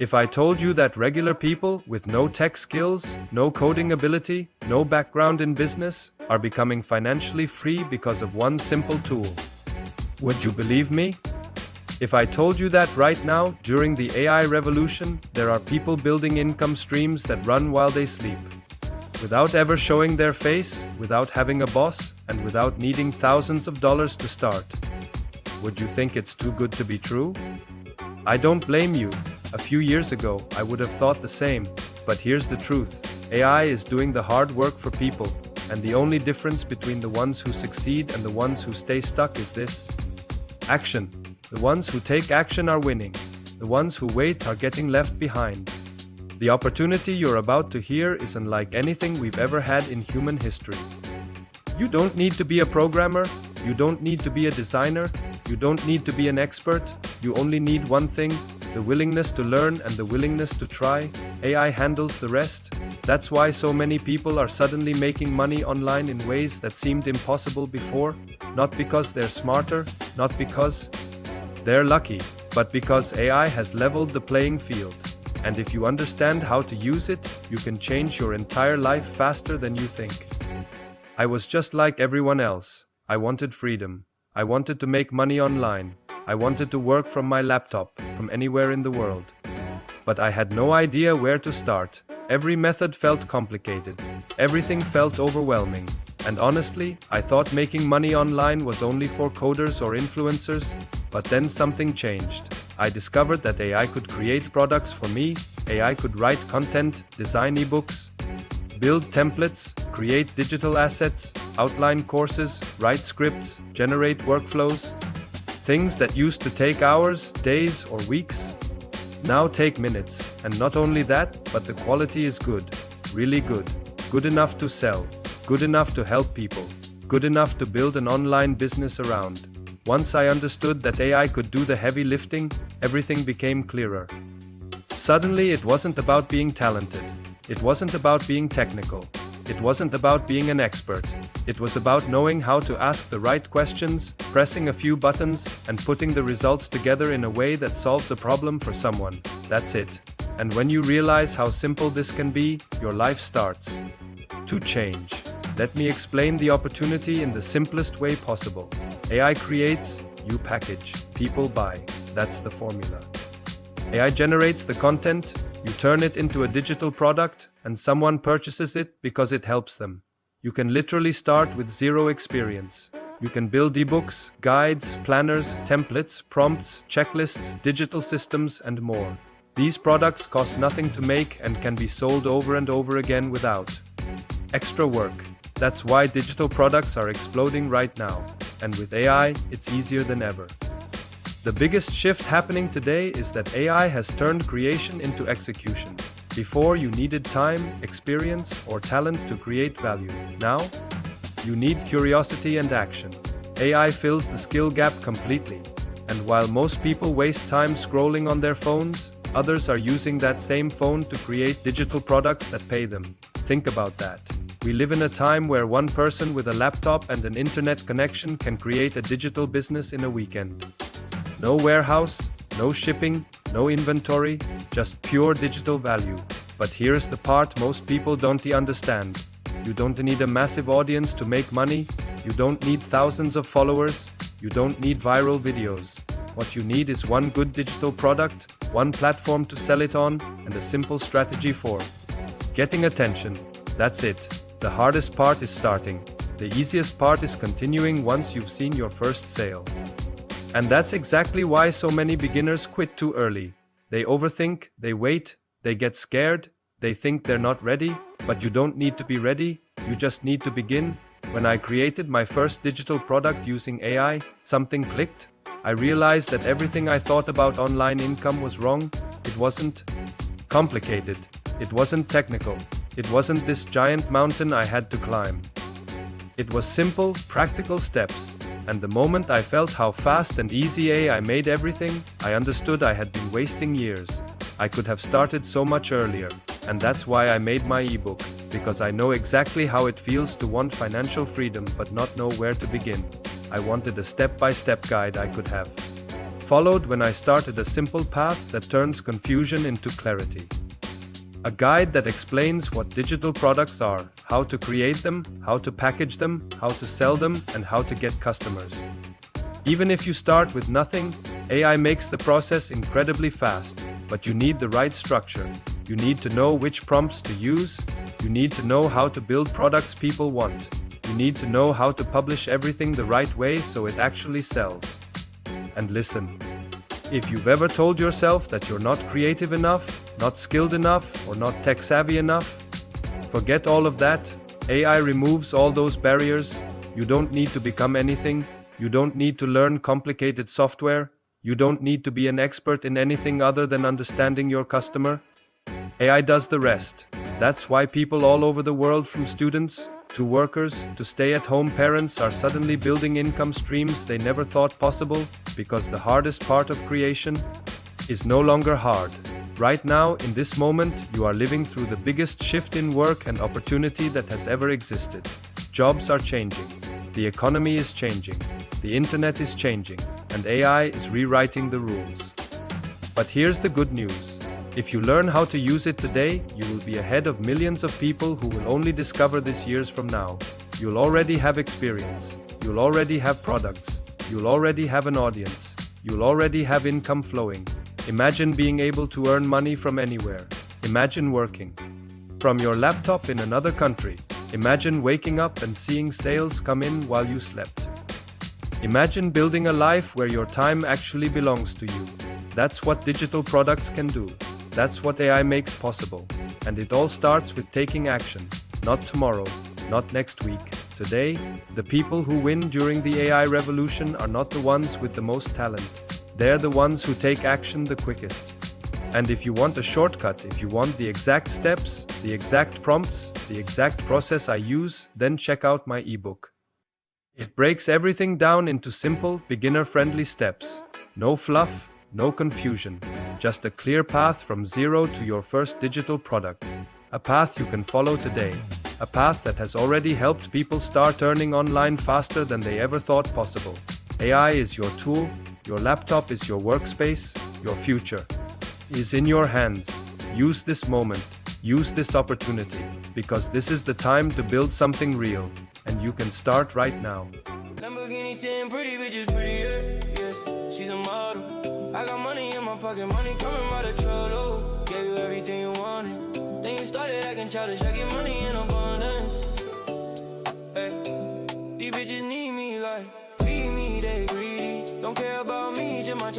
If I told you that regular people with no tech skills, no coding ability, no background in business are becoming financially free because of one simple tool, would you believe me? If I told you that right now, during the AI revolution, there are people building income streams that run while they sleep, without ever showing their face, without having a boss, and without needing thousands of dollars to start, would you think it's too good to be true? I don't blame you. A few years ago, I would have thought the same, but here's the truth. AI is doing the hard work for people, and the only difference between the ones who succeed and the ones who stay stuck is this: action. The ones who take action are winning. The ones who wait are getting left behind. The opportunity you're about to hear is unlike anything we've ever had in human history. You don't need to be a programmer. You don't need to be a designer. You don't need to be an expert. You only need one thing: the willingness to learn and the willingness to try. AI handles the rest. That's why so many people are suddenly making money online in ways that seemed impossible before. Not because they're smarter, not because they're lucky, but because AI has leveled the playing field. And if you understand how to use it, you can change your entire life faster than you think. I was just like everyone else. I wanted freedom. I wanted to make money online. I wanted to work from my laptop, from anywhere in the world. But I had no idea where to start. Every method felt complicated. Everything felt overwhelming. And honestly, I thought making money online was only for coders or influencers. But then something changed. I discovered that AI could create products for me. AI could write content, design ebooks, build templates, create digital assets, outline courses, write scripts, generate workflows. Things that used to take hours, days, or weeks now take minutes. And not only that, but the quality is good, really good. Good enough to sell, good enough to help people, good enough to build an online business around. Once I understood that AI could do the heavy lifting, everything became clearer. Suddenly, it wasn't about being talented. It wasn't about being technical. It wasn't about being an expert. It was about knowing how to ask the right questions, pressing a few buttons, and putting the results together in a way that solves a problem for someone. That's it. And when you realize how simple this can be, your life starts to change. Let me explain the opportunity in the simplest way possible. AI creates, you package, people buy. That's the formula. AI generates the content, you turn it into a digital product, and someone purchases it because it helps them. You can literally start with zero experience. You can build ebooks, guides, planners, templates, prompts, checklists, digital systems, and more. These products cost nothing to make and can be sold over and over again without extra work. That's why digital products are exploding right now. And with AI, it's easier than ever. The biggest shift happening today is that AI has turned creation into execution. Before, you needed time, experience, or talent to create value. Now, you need curiosity and action. AI fills the skill gap completely. And while most people waste time scrolling on their phones, others are using that same phone to create digital products that pay them. Think about that. We live in a time where one person with a laptop and an internet connection can create a digital business in a weekend. No warehouse, no shipping, no inventory, just pure digital value. But here's the part most people don't understand. You don't need a massive audience to make money. You don't need thousands of followers. You don't need viral videos. What you need is one good digital product, one platform to sell it on, and a simple strategy for getting attention. That's it. The hardest part is starting. The easiest part is continuing once you've seen your first sale. And that's exactly why so many beginners quit too early. They overthink, they wait, they get scared, they think they're not ready, but you don't need to be ready, you just need to begin. When I created my first digital product using AI, something clicked. I realized that everything I thought about online income was wrong. It wasn't complicated. It wasn't technical. It wasn't this giant mountain I had to climb. It was simple, practical steps. And the moment I felt how fast and easy AI made everything, I understood I had been wasting years. I could have started so much earlier. And that's why I made my ebook, because I know exactly how it feels to want financial freedom but not know where to begin. I wanted a step-by-step guide I could have followed when I started a simple path that turns confusion into clarity. A guide that explains what digital products are, how to create them, how to package them, how to sell them, and how to get customers. Even if you start with nothing, AI makes the process incredibly fast, but you need the right structure. You need to know which prompts to use. You need to know how to build products people want. You need to know how to publish everything the right way so it actually sells. And listen, if you've ever told yourself that you're not creative enough, not skilled enough, or not tech-savvy enough, forget all of that. AI removes all those barriers. You don't need to become anything. You don't need to learn complicated software. You don't need to be an expert in anything other than understanding your customer. AI does the rest. That's why people all over the world, from students to workers to stay-at-home parents, are suddenly building income streams they never thought possible, because the hardest part of creation is no longer hard. Right now, in this moment, you are living through the biggest shift in work and opportunity that has ever existed. Jobs are changing. The economy is changing. The internet is changing. And AI is rewriting the rules. But here's the good news. If you learn how to use it today, you will be ahead of millions of people who will only discover this years from now. You'll already have experience. You'll already have products. You'll already have an audience. You'll already have income flowing. Imagine being able to earn money from anywhere. Imagine working from your laptop in another country. Imagine waking up and seeing sales come in while you slept. Imagine building a life where your time actually belongs to you. That's what digital products can do. That's what AI makes possible. And it all starts with taking action. Not tomorrow, not next week. Today, the people who win during the AI revolution are not the ones with the most talent. They're the ones who take action the quickest. And if you want a shortcut, if you want the exact steps, the exact prompts, the exact process I use, then check out my ebook. It breaks everything down into simple, beginner-friendly steps. No fluff, no confusion. Just a clear path from zero to your first digital product. A path you can follow today. A path that has already helped people start earning online faster than they ever thought possible. AI is your tool. Your laptop is your workspace. Your future is in your hands. Use this moment. Use this opportunity. Because this is the time to build something real. And you can start right now. Lamborghini saying pretty bitches prettier. Yes, she's a model. I got money in my pocket, money coming by the Trello. Gave you everything you wanted. Then you started acting childish. I get money in abundance. Hey, these bitches need me like feed me, they greedy. Don't care about me, just my chains.